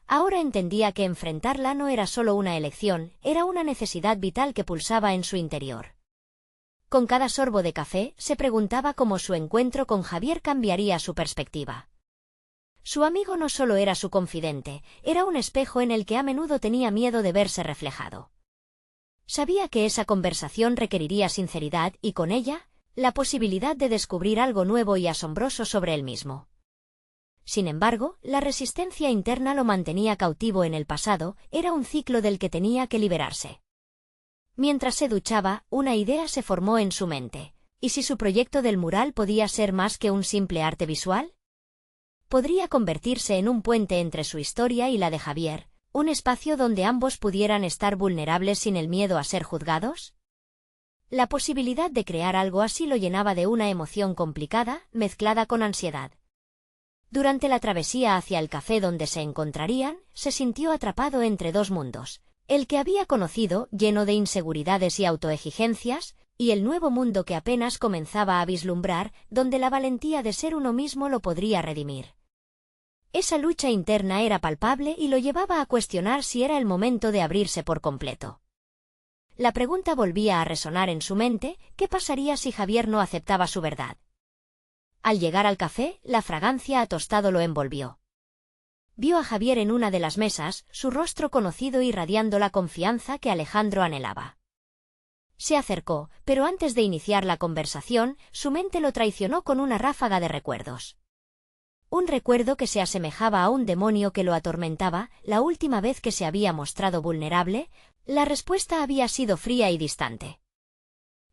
Ahora entendía que enfrentarla no era solo una elección, era una necesidad vital que pulsaba en su interior. Con cada sorbo de café, se preguntaba cómo su encuentro con Javier cambiaría su perspectiva. Su amigo no solo era su confidente, era un espejo en el que a menudo tenía miedo de verse reflejado. Sabía que esa conversación requeriría sinceridad y, con ella, la posibilidad de descubrir algo nuevo y asombroso sobre él mismo. Sin embargo, la resistencia interna lo mantenía cautivo en el pasado, era un ciclo del que tenía que liberarse. Mientras se duchaba, una idea se formó en su mente: ¿y si su proyecto del mural podía ser más que un simple arte visual? ¿Podría convertirse en un puente entre su historia y la de Javier, un espacio donde ambos pudieran estar vulnerables sin el miedo a ser juzgados? La posibilidad de crear algo así lo llenaba de una emoción complicada, mezclada con ansiedad. Durante la travesía hacia el café donde se encontrarían, se sintió atrapado entre dos mundos: El que había conocido, lleno de inseguridades y autoexigencias, y el nuevo mundo que apenas comenzaba a vislumbrar, donde la valentía de ser uno mismo lo podría redimir. Esa lucha interna era palpable y lo llevaba a cuestionar si era el momento de abrirse por completo. La pregunta volvía a resonar en su mente: ¿qué pasaría si Javier no aceptaba su verdad? Al llegar al café, la fragancia a tostado lo envolvió. Vio a Javier en una de las mesas, su rostro conocido irradiando la confianza que Alejandro anhelaba. Se acercó, pero antes de iniciar la conversación, su mente lo traicionó con una ráfaga de recuerdos. Un recuerdo que se asemejaba a un demonio que lo atormentaba. La última vez que se había mostrado vulnerable, la respuesta había sido fría y distante.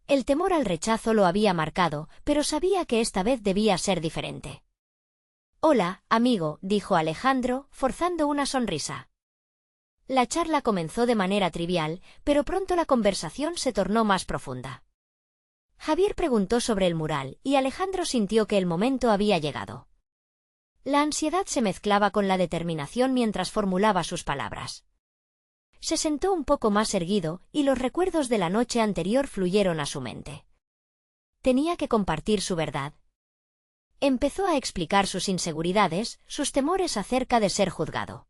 El temor al rechazo lo había marcado, pero sabía que esta vez debía ser diferente. «Hola, amigo», dijo Alejandro, forzando una sonrisa. La charla comenzó de manera trivial, pero pronto la conversación se tornó más profunda. Javier preguntó sobre el mural, y Alejandro sintió que el momento había llegado. La ansiedad se mezclaba con la determinación mientras formulaba sus palabras. Se sentó un poco más erguido, y los recuerdos de la noche anterior fluyeron a su mente. Tenía que compartir su verdad. Empezó a explicar sus inseguridades, sus temores acerca de ser juzgado.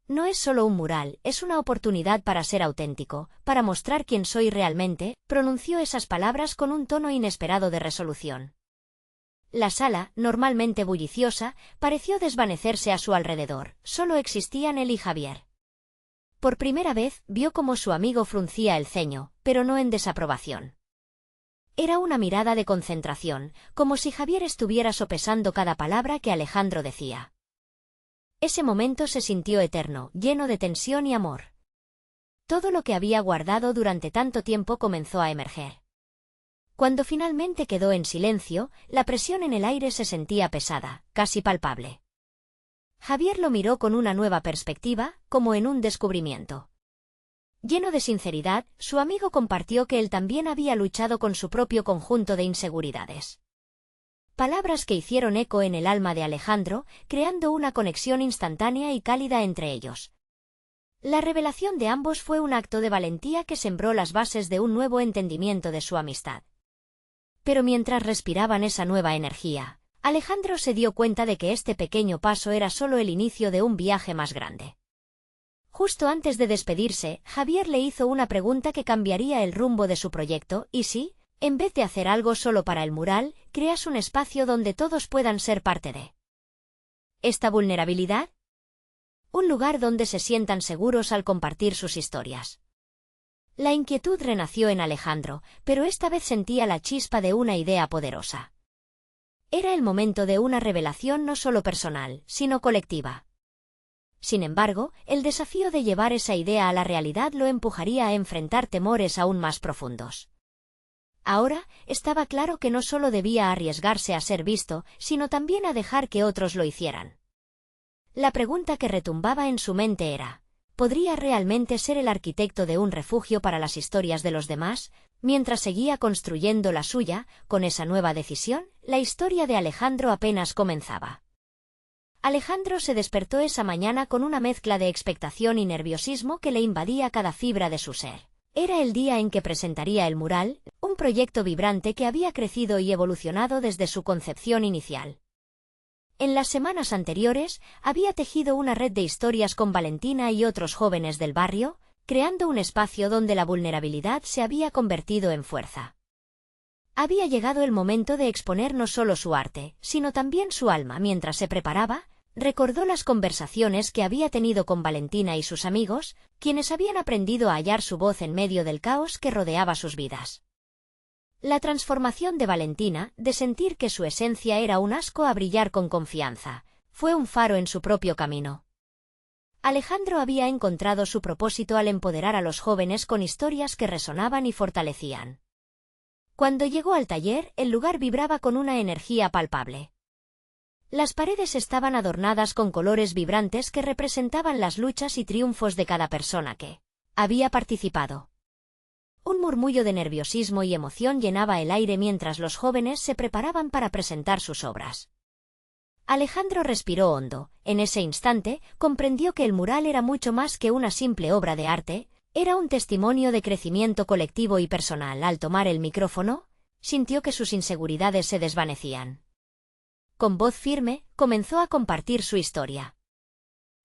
«No es solo un mural, es una oportunidad para ser auténtico, para mostrar quién soy realmente», pronunció esas palabras con un tono inesperado de resolución. La sala, normalmente bulliciosa, pareció desvanecerse a su alrededor. Solo existían él y Javier. Por primera vez, vio cómo su amigo fruncía el ceño, pero no en desaprobación. Era una mirada de concentración, como si Javier estuviera sopesando cada palabra que Alejandro decía. Ese momento se sintió eterno, lleno de tensión y amor. Todo lo que había guardado durante tanto tiempo comenzó a emerger. Cuando finalmente quedó en silencio, la presión en el aire se sentía pesada, casi palpable. Javier lo miró con una nueva perspectiva, como en un descubrimiento. Lleno de sinceridad, su amigo compartió que él también había luchado con su propio conjunto de inseguridades. Palabras que hicieron eco en el alma de Alejandro, creando una conexión instantánea y cálida entre ellos. La revelación de ambos fue un acto de valentía que sembró las bases de un nuevo entendimiento de su amistad. Pero mientras respiraban esa nueva energía, Alejandro se dio cuenta de que este pequeño paso era solo el inicio de un viaje más grande. Justo antes de despedirse, Javier le hizo una pregunta que cambiaría el rumbo de su proyecto: ¿y si, en vez de hacer algo solo para el mural, creas un espacio donde todos puedan ser parte de esta vulnerabilidad? Un lugar donde se sientan seguros al compartir sus historias. La inquietud renació en Alejandro, pero esta vez sentía la chispa de una idea poderosa. Era el momento de una revelación no solo personal, sino colectiva. Sin embargo, el desafío de llevar esa idea a la realidad lo empujaría a enfrentar temores aún más profundos. Ahora, estaba claro que no solo debía arriesgarse a ser visto, sino también a dejar que otros lo hicieran. La pregunta que retumbaba en su mente era: ¿podría realmente ser el arquitecto de un refugio para las historias de los demás, mientras seguía construyendo la suya? Con esa nueva decisión, la historia de Alejandro apenas comenzaba. Alejandro se despertó esa mañana con una mezcla de expectación y nerviosismo que le invadía cada fibra de su ser. Era el día en que presentaría el mural, un proyecto vibrante que había crecido y evolucionado desde su concepción inicial. En las semanas anteriores, había tejido una red de historias con Valentina y otros jóvenes del barrio, creando un espacio donde la vulnerabilidad se había convertido en fuerza. Había llegado el momento de exponer no solo su arte, sino también su alma. Mientras se preparaba, recordó las conversaciones que había tenido con Valentina y sus amigos, quienes habían aprendido a hallar su voz en medio del caos que rodeaba sus vidas. La transformación de Valentina, de sentir que su esencia era un asco a brillar con confianza, fue un faro en su propio camino. Alejandro había encontrado su propósito al empoderar a los jóvenes con historias que resonaban y fortalecían. Cuando llegó al taller, el lugar vibraba con una energía palpable. Las paredes estaban adornadas con colores vibrantes que representaban las luchas y triunfos de cada persona que había participado. Un murmullo de nerviosismo y emoción llenaba el aire mientras los jóvenes se preparaban para presentar sus obras. Alejandro respiró hondo. En ese instante, comprendió que el mural era mucho más que una simple obra de arte, era un testimonio de crecimiento colectivo y personal. Al tomar el micrófono, sintió que sus inseguridades se desvanecían. Con voz firme, comenzó a compartir su historia.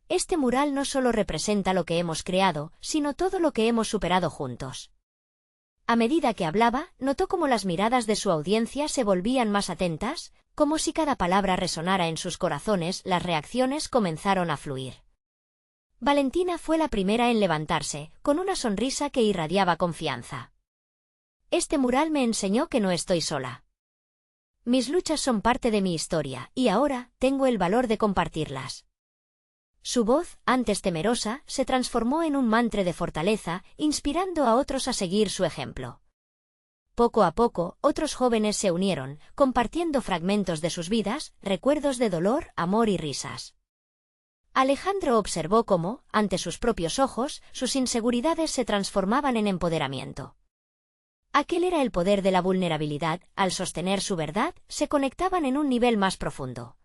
Este mural no solo representa lo que hemos creado, sino todo lo que hemos superado juntos. A medida que hablaba, notó cómo las miradas de su audiencia se volvían más atentas, como si cada palabra resonara en sus corazones. Las reacciones comenzaron a fluir. Valentina fue la primera en levantarse, con una sonrisa que irradiaba confianza. Este mural me enseñó que no estoy sola. Mis luchas son parte de mi historia, y ahora tengo el valor de compartirlas. Su voz, antes temerosa, se transformó en un mantra de fortaleza, inspirando a otros a seguir su ejemplo. Poco a poco, otros jóvenes se unieron, compartiendo fragmentos de sus vidas, recuerdos de dolor, amor y risas. Alejandro observó cómo, ante sus propios ojos, sus inseguridades se transformaban en empoderamiento. Aquel era el poder de la vulnerabilidad. Al sostener su verdad, se conectaban en un nivel más profundo.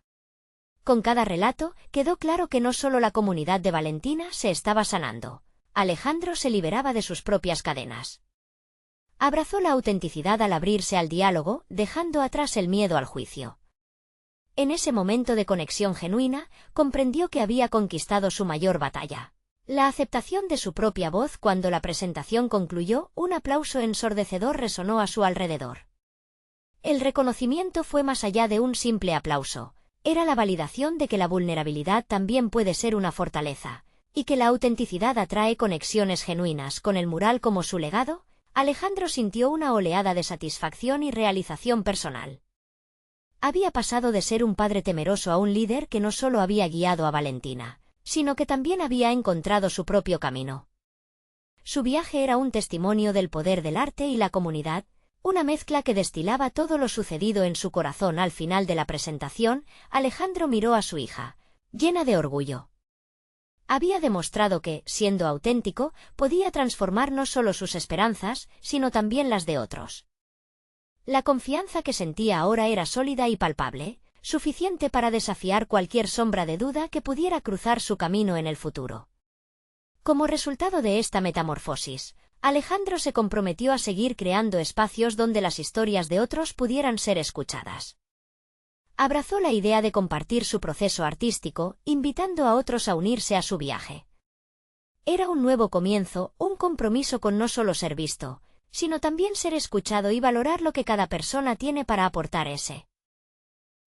Con cada relato, quedó claro que no solo la comunidad de Valentina se estaba sanando. Alejandro se liberaba de sus propias cadenas. Abrazó la autenticidad al abrirse al diálogo, dejando atrás el miedo al juicio. En ese momento de conexión genuina, comprendió que había conquistado su mayor batalla. La aceptación de su propia voz. Cuando la presentación concluyó, un aplauso ensordecedor resonó a su alrededor. El reconocimiento fue más allá de un simple aplauso. Era la validación de que la vulnerabilidad también puede ser una fortaleza, y que la autenticidad atrae conexiones genuinas. Con el mural como su legado, Alejandro sintió una oleada de satisfacción y realización personal. Había pasado de ser un padre temeroso a un líder que no solo había guiado a Valentina, sino que también había encontrado su propio camino. Su viaje era un testimonio del poder del arte y la comunidad, una mezcla que destilaba todo lo sucedido en su corazón. Al final de la presentación, Alejandro miró a su hija, llena de orgullo. Había demostrado que, siendo auténtico, podía transformar no solo sus esperanzas, sino también las de otros. La confianza que sentía ahora era sólida y palpable, suficiente para desafiar cualquier sombra de duda que pudiera cruzar su camino en el futuro. Como resultado de esta metamorfosis, Alejandro se comprometió a seguir creando espacios donde las historias de otros pudieran ser escuchadas. Abrazó la idea de compartir su proceso artístico, invitando a otros a unirse a su viaje. Era un nuevo comienzo, un compromiso con no solo ser visto, sino también ser escuchado y valorar lo que cada persona tiene para aportar ese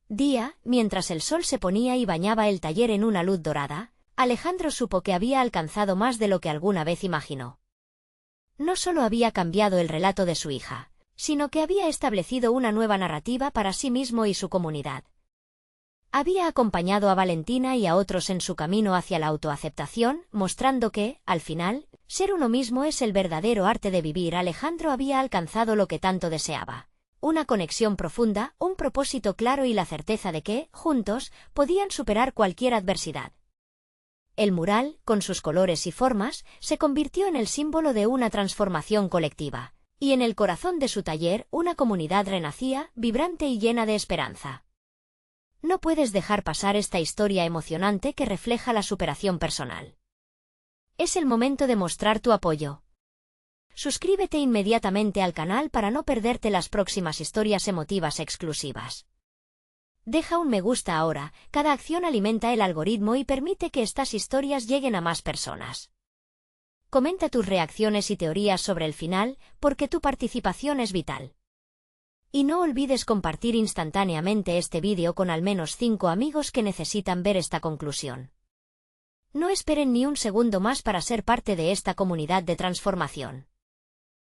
día. Mientras el sol se ponía y bañaba el taller en una luz dorada, Alejandro supo que había alcanzado más de lo que alguna vez imaginó. No solo había cambiado el relato de su hija, sino que había establecido una nueva narrativa para sí mismo y su comunidad. Había acompañado a Valentina y a otros en su camino hacia la autoaceptación, mostrando que, al final, ser uno mismo es el verdadero arte de vivir. Alejandro había alcanzado lo que tanto deseaba: una conexión profunda, un propósito claro y la certeza de que, juntos, podían superar cualquier adversidad. El mural, con sus colores y formas, se convirtió en el símbolo de una transformación colectiva, y en el corazón de su taller una comunidad renacía, vibrante y llena de esperanza. No puedes dejar pasar esta historia emocionante que refleja la superación personal. Es el momento de mostrar tu apoyo. Suscríbete inmediatamente al canal para no perderte las próximas historias emotivas exclusivas. Deja un me gusta ahora, cada acción alimenta el algoritmo y permite que estas historias lleguen a más personas. Comenta tus reacciones y teorías sobre el final, porque tu participación es vital. Y no olvides compartir instantáneamente este vídeo con al menos 5 amigos que necesitan ver esta conclusión. No esperen ni un segundo más para ser parte de esta comunidad de transformación.